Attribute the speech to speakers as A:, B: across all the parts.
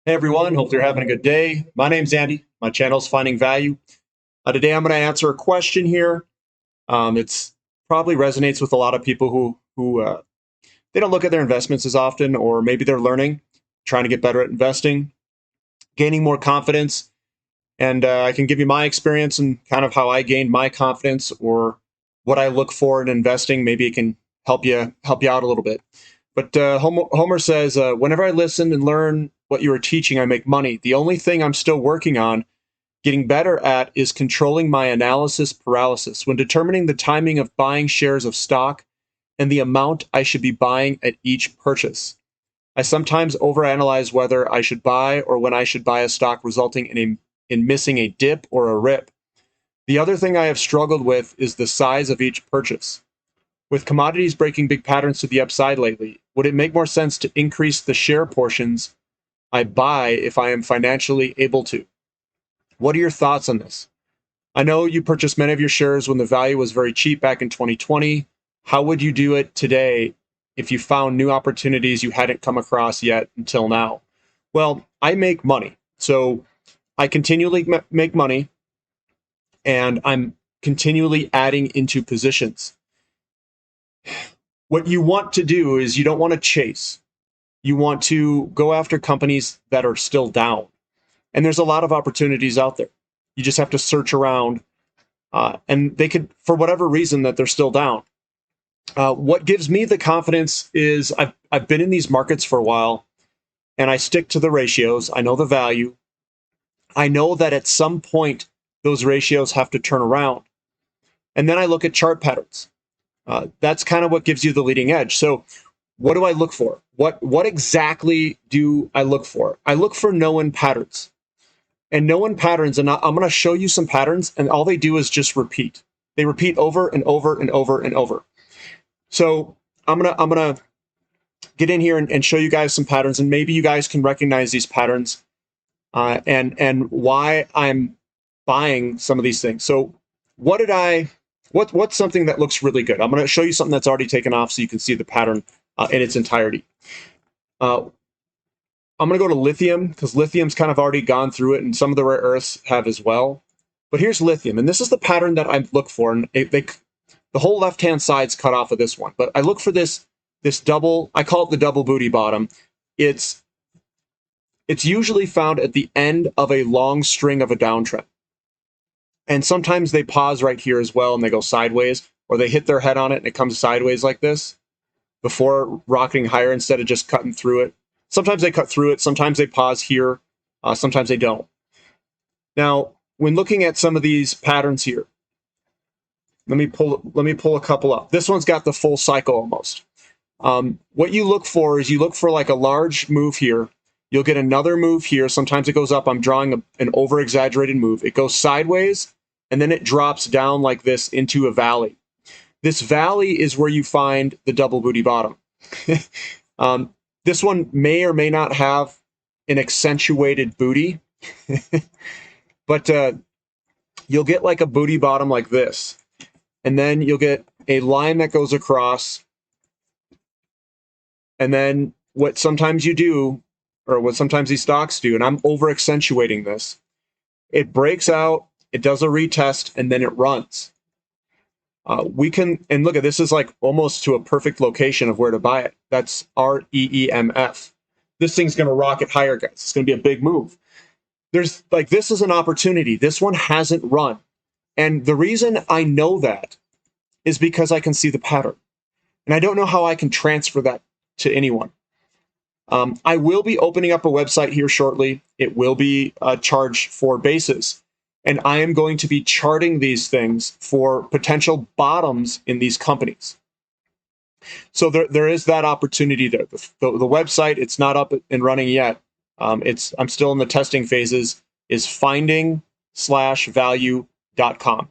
A: Hey everyone, hope you're having a good day. My name's Andy. My channel's Finding Value. Today I'm going to answer a question here. It's probably resonates with a lot of people who they don't look at their investments as often, or maybe they're learning, trying to get better at investing, gaining more confidence. And I can give you my experience and kind of how I gained my confidence, or what I look for in investing. Maybe it can help you out a little bit. But Homer says, whenever I listen and learn what you are teaching, I make money. The only thing I'm still working on getting better at is controlling my analysis paralysis when determining the timing of buying shares of stock and the amount I should be buying at each purchase. I sometimes overanalyze whether I should buy or when I should buy a stock, resulting in missing a dip or a rip. The other thing I have struggled with is the size of each purchase. With commodities breaking big patterns to the upside lately, would it make more sense to increase the share portions I buy if I am financially able to? What are your thoughts on this? I know you purchased many of your shares when the value was very cheap back in 2020. How would you do it today if you found new opportunities you hadn't come across yet until now? Well, I make money. So I continually make money, and I'm continually adding into positions. What you want to do is you don't want to chase. You want to go after companies that are still down. And there's a lot of opportunities out there. You just have to search around, and they could, for whatever reason, that they're still down. What gives me the confidence is I've been in these markets for a while, and I stick to the ratios. I know the value. I know that at some point those ratios have to turn around. And then I look at chart patterns. That's kind of what gives you the leading edge. So what do I look for? What exactly do I look for? I look for known patterns. And known patterns, and I'm going to show you some patterns, and all they do is just repeat. They repeat over and over and over and over. So I'm gonna get in here and show you guys some patterns, and maybe you guys can recognize these patterns, and why I'm buying some of these things. So what's something that looks really good? I'm going to show you something that's already taken off so you can see the pattern in its entirety. I'm going to go to lithium because lithium's kind of already gone through it, and some of the rare earths have as well. But here's lithium, and this is the pattern that I look for. And the whole left-hand side's cut off of this one, but I look for this double. I call it the double booty bottom. It's usually found at the end of a long string of a downtrend. And sometimes they pause right here as well, and they go sideways, or they hit their head on it and it comes sideways like this before rocketing higher instead of just cutting through it. Sometimes they cut through it. Sometimes they pause here. Sometimes they don't. Now, when looking at some of these patterns here, let me pull a couple up. This one's got the full cycle almost. What you look for is you look for like a large move here. You'll get another move here. Sometimes it goes up. I'm drawing an over-exaggerated move. It goes sideways, and then it drops down like this into a valley. This valley is where you find the double booty bottom. This one may or may not have an accentuated booty, but you'll get like a booty bottom like this. And then you'll get a line that goes across. And then what sometimes you do, or what sometimes these stocks do, and I'm over accentuating this, it breaks out, it does a retest, and then it runs. And look at this, is like almost to a perfect location of where to buy it. That's REEMF. This thing's going to rocket higher, guys. It's going to be a big move. This is an opportunity. This one hasn't run. And the reason I know that is because I can see the pattern. And I don't know how I can transfer that to anyone. I will be opening up a website here shortly. It will be charged for basis. And I am going to be charting these things for potential bottoms in these companies. So there is that opportunity there. The website, it's not up and running yet. I'm still in the testing phases, is finding/value.com.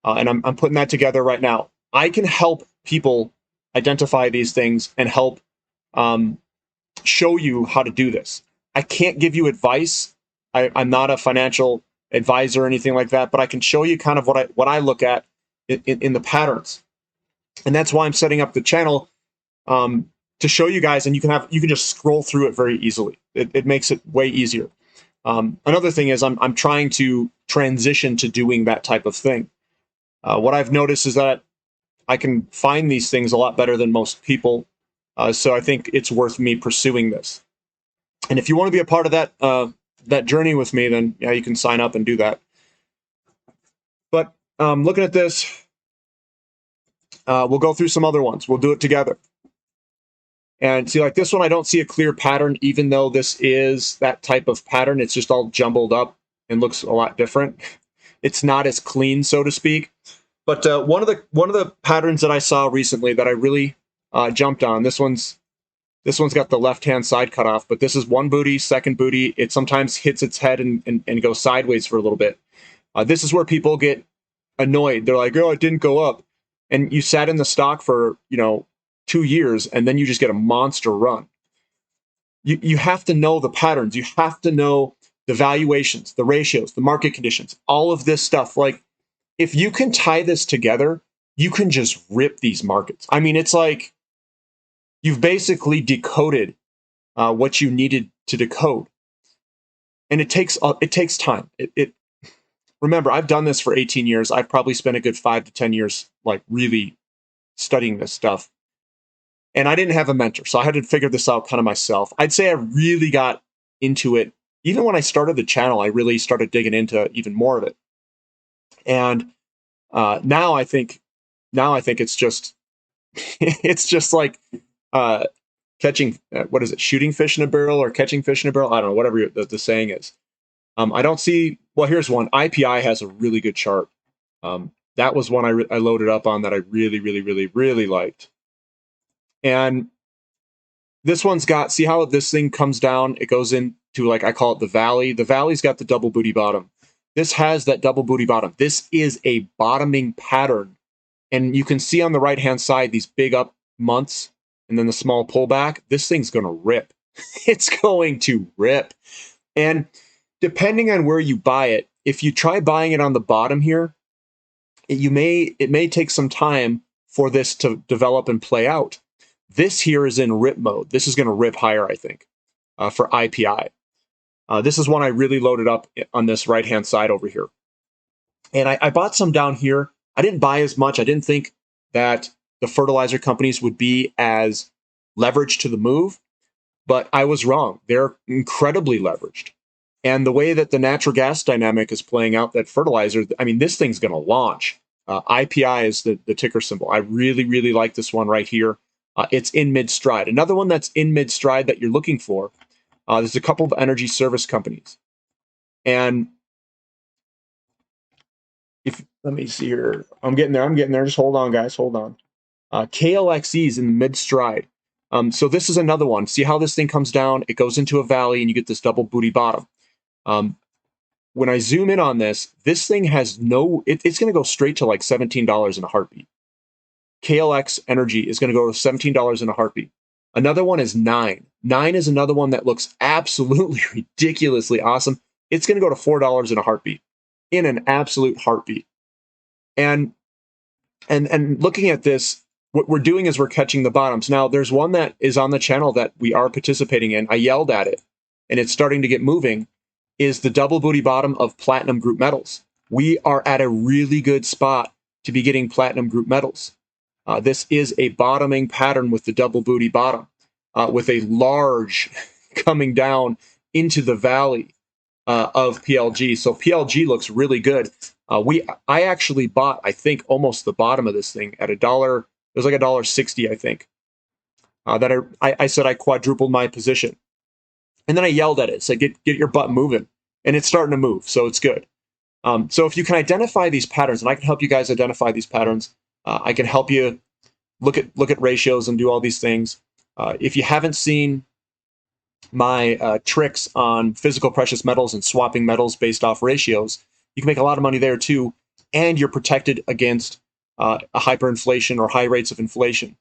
A: And I'm putting that together right now. I can help people identify these things and help show you how to do this. I can't give you advice. I'm not a financial advisor or anything like that, but I can show you kind of what I look at in the patterns. And that's why I'm setting up the channel to to show you guys, and you can just scroll through it very easily. It makes it way easier. Another thing is I'm trying to transition to doing that type of thing. What I've noticed is that I can find these things a lot better than most people. So I think it's worth me pursuing this. And if you want to be a part of that journey with me, then yeah, you can sign up and do that. But looking at this, we'll go through some other ones. We'll do it together. And see, like this one, I don't see a clear pattern, even though this is that type of pattern. It's just all jumbled up and looks a lot different. It's not as clean, so to speak. But one of the patterns that I saw recently that I really jumped on. This one's got the left-hand side cut off, but this is one booty, second booty. It sometimes hits its head and goes sideways for a little bit. This is where people get annoyed. They're like, oh, it didn't go up. And you sat in the stock for, 2 years, and then you just get a monster run. You have to know the patterns. You have to know the valuations, the ratios, the market conditions, all of this stuff. Like, if you can tie this together, you can just rip these markets. I mean, it's like you've basically decoded what you needed to decode. And it takes time. Remember, I've done this for 18 years. I've probably spent a good 5 to 10 years like really studying this stuff. And I didn't have a mentor, so I had to figure this out kind of myself. I'd say I really got into it. Even when I started the channel, I really started digging into even more of it. And now I think it's just it's just like catching what is it, shooting fish in a barrel or catching fish in a barrel? I don't know, whatever the saying is. I don't see. Well, here's one. IPI has a really good chart. That was one I loaded up on that I really, really, really, really liked. And this one's got, see how this thing comes down? It goes into, like, I call it the valley. The valley's got the double booty bottom. This has that double booty bottom. This is a bottoming pattern. And you can see on the right-hand side these big up months and then the small pullback. This thing's going to rip. It's going to rip. And depending on where you buy it, if you try buying it on the bottom here, it may take some time for this to develop and play out. This here is in rip mode. This is going to rip higher, I think, for IPI. This is one I really loaded up on this right-hand side over here. And I bought some down here. I didn't buy as much. I didn't think that the fertilizer companies would be as leveraged to the move, but I was wrong. They're incredibly leveraged. And the way that the natural gas dynamic is playing out, that fertilizer, I mean, this thing's going to launch. IPI is the ticker symbol. I really, really like this one right here. It's in mid-stride. Another one that's in mid-stride that you're looking for, there's a couple of energy service companies. And let me see here. I'm getting there. Just hold on, guys. Hold on. KLXE is in mid-stride. So this is another one. See how this thing comes down? It goes into a valley, and you get this double booty bottom. When I zoom in on this thing has it's going to go straight to like $17 in a heartbeat. KLX Energy is going to go to $17 in a heartbeat. Another one is 9. 9 is another one that looks absolutely ridiculously awesome. It's going to go to $4 in a heartbeat, in an absolute heartbeat. And looking at this, what we're doing is we're catching the bottoms. Now, there's one that is on the channel that we are participating in. I yelled at it, and it's starting to get moving, is the double booty bottom of platinum group metals. We are at a really good spot to be getting platinum group metals. This is a bottoming pattern with the double booty bottom, with a large coming down into the valley of PLG. So PLG looks really good. I actually bought, I think, almost the bottom of this thing at $1. It was like $1.60, I think. That I said I quadrupled my position, and then I yelled at it, said, "Get your butt moving," and it's starting to move, so it's good. So if you can identify these patterns, and I can help you guys identify these patterns. I can help you look at ratios and do all these things. If you haven't seen my tricks on physical precious metals and swapping metals based off ratios, you can make a lot of money there too, and you're protected against a hyperinflation or high rates of inflation.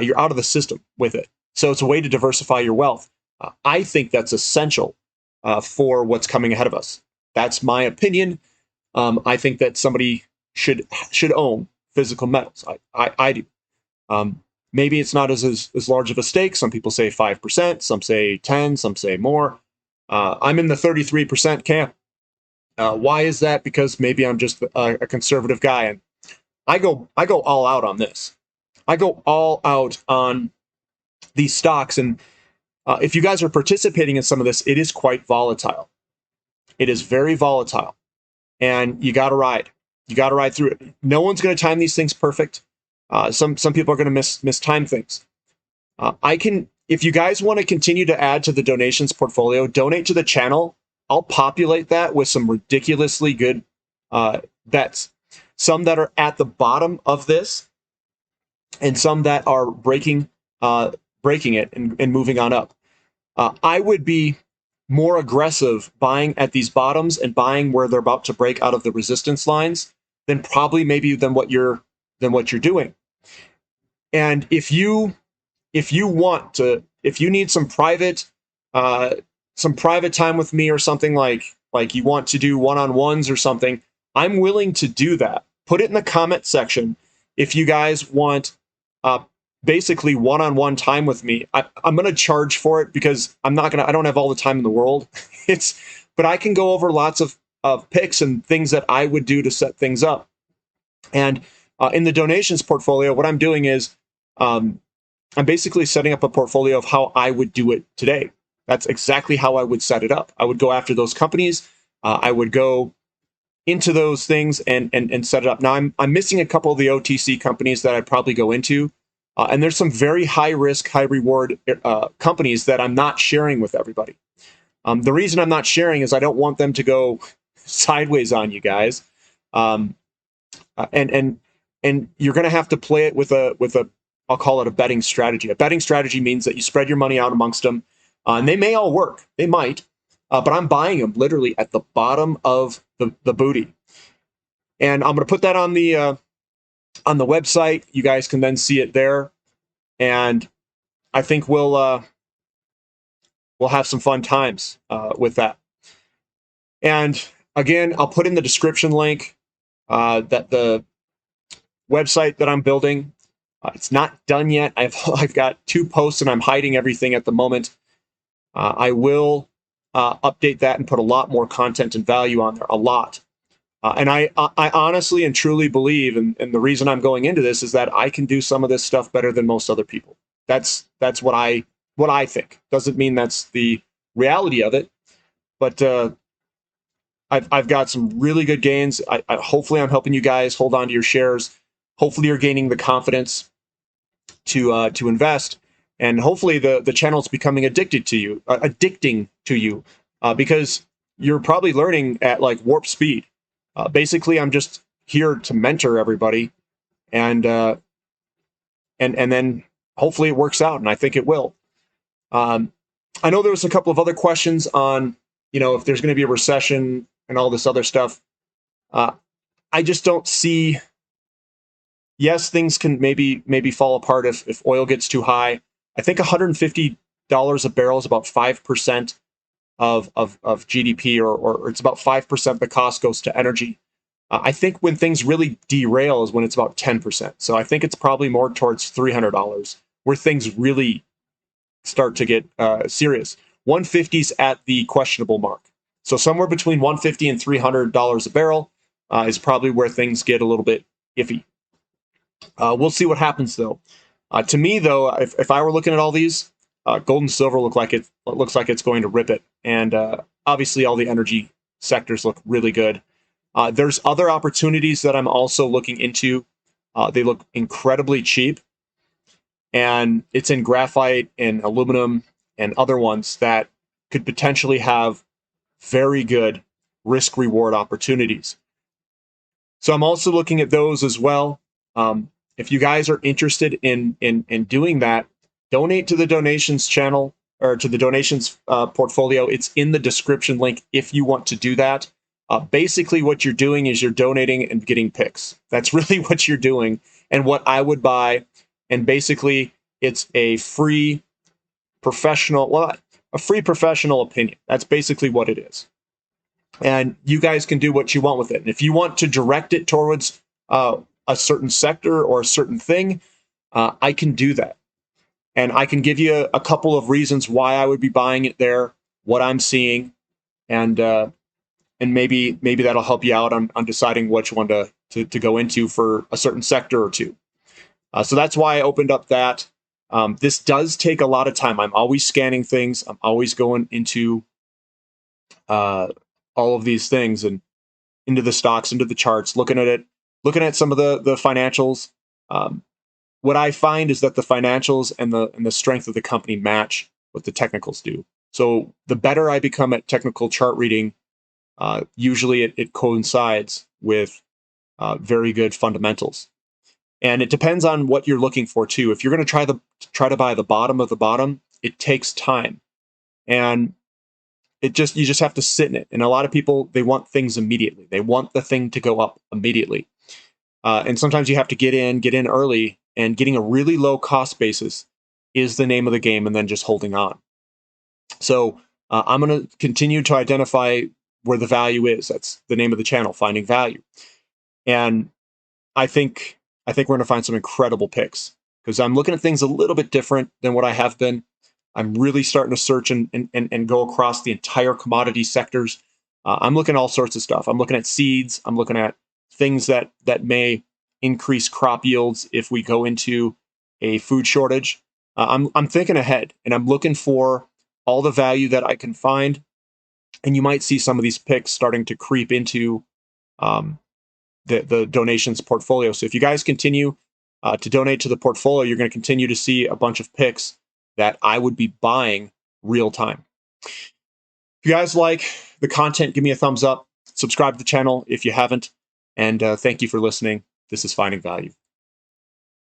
A: You're out of the system with it. So it's a way to diversify your wealth. I think that's essential for what's coming ahead of us. That's my opinion. I think that somebody should own physical metals. I do. Maybe it's not as large of a stake. Some people say 5%, some say 10, some say more. I'm in the 33% camp. Why is that? Because maybe I'm just a conservative guy, and I go all out on this. I go all out on these stocks, and if you guys are participating in some of this, it is quite volatile. It is very volatile, and you got to ride. You got to ride through it. No one's going to time these things perfect. Some people are going to mistime things. If you guys want to continue to add to the donations portfolio, donate to the channel. I'll populate that with some ridiculously good bets. Some that are at the bottom of this, and some that are breaking it and moving on up. I would be more aggressive buying at these bottoms and buying where they're about to break out of the resistance lines than what you're doing. And if you need some private time with me, or something like you want to do one-on-ones or something, I'm willing to do that. Put it in the comment section if you guys want basically one-on-one time with me. I'm going to charge for it because I don't have all the time in the world. But I can go over lots of picks and things that I would do to set things up. And in the donations portfolio, what I'm doing is I'm basically setting up a portfolio of how I would do it today. That's exactly how I would set it up. I would go after those companies. I would go into those things and set it up. Now I'm missing a couple of the OTC companies that I'd probably go into. And there's some very high risk, high reward companies that I'm not sharing with everybody. The reason I'm not sharing is I don't want them to go sideways on you guys. And you're going to have to play it with a I'll call it a betting strategy. A betting strategy means that you spread your money out amongst them, and they may all work. They might, but I'm buying them literally at the bottom of the booty. And I'm going to put that on the website. You guys can then see it there, and I think we'll have some fun times with that. And again, I'll put in the description link that the website that I'm building. It's not done yet. I've got 2 posts and I'm hiding everything at the moment. I will update that and put a lot more content and value on there, a lot. And I honestly and truly believe, and the reason I'm going into this is that I can do some of this stuff better than most other people. That's what I think. Doesn't mean that's the reality of it, but I've got some really good gains. Hopefully I'm helping you guys hold on to your shares. Hopefully you're gaining the confidence to invest, and hopefully the channel is becoming addicting to you, because you're probably learning at like warp speed. Basically, I'm just here to mentor everybody, and then hopefully it works out, and I think it will. I know there was a couple of other questions on, if there's going to be a recession and all this other stuff. I just don't see. Yes, things can maybe fall apart if oil gets too high. I think $150 a barrel is about 5% of GDP, or it's about 5% the cost goes to energy. I think when things really derail is when it's about 10%. So I think it's probably more towards $300 where things really start to get serious. 150's at the questionable mark. So somewhere between $150 and $300 a barrel is probably where things get a little bit iffy. We'll see what happens, though. To me, though, if I were looking at all these, gold and silver looks like it's going to rip it, and obviously all the energy sectors look really good. There's other opportunities that I'm also looking into. They look incredibly cheap, and it's in graphite and aluminum and other ones that could potentially have very good risk-reward opportunities. So I'm also looking at those as well. If you guys are interested in doing that, donate to the donations channel, or to the donations portfolio. It's in the description link if you want to do that. Basically, what you're doing is you're donating and getting picks. That's really what you're doing, and what I would buy. And basically, it's a free professional opinion. That's basically what it is. And you guys can do what you want with it. And if you want to direct it towards a certain sector or a certain thing, I can do that. And I can give you a couple of reasons why I would be buying it there, what I'm seeing, and maybe that'll help you out on deciding which one to go into for a certain sector or two. So that's why I opened up that. This does take a lot of time. I'm always scanning things. I'm always going into all of these things and into the stocks, into the charts, looking at it, looking at some of the financials. What I find is that the financials and the strength of the company match what the technicals do. So the better I become at technical chart reading, usually it coincides with very good fundamentals. And it depends on what you're looking for too. If you're going to try to buy the bottom of the bottom, it takes time, and you just have to sit in it. And a lot of people, they want things immediately. They want the thing to go up immediately. And sometimes you have to get in early, and getting a really low cost basis is the name of the game, and then just holding on. So I'm going to continue to identify where the value is. That's the name of the channel, Finding Value. And I think we're going to find some incredible picks, because I'm looking at things a little bit different than what I have been. I'm really starting to search and go across the entire commodity sectors. I'm looking at all sorts of stuff. I'm looking at seeds. I'm looking at things that may increase crop yields if we go into a food shortage. I'm thinking ahead, and I'm looking for all the value that I can find. And you might see some of these picks starting to creep into the donations portfolio. So if you guys continue to donate to the portfolio, you're going to continue to see a bunch of picks that I would be buying real time. If you guys like the content, give me a thumbs up. Subscribe to the channel if you haven't. And thank you for listening. This is Finding Value.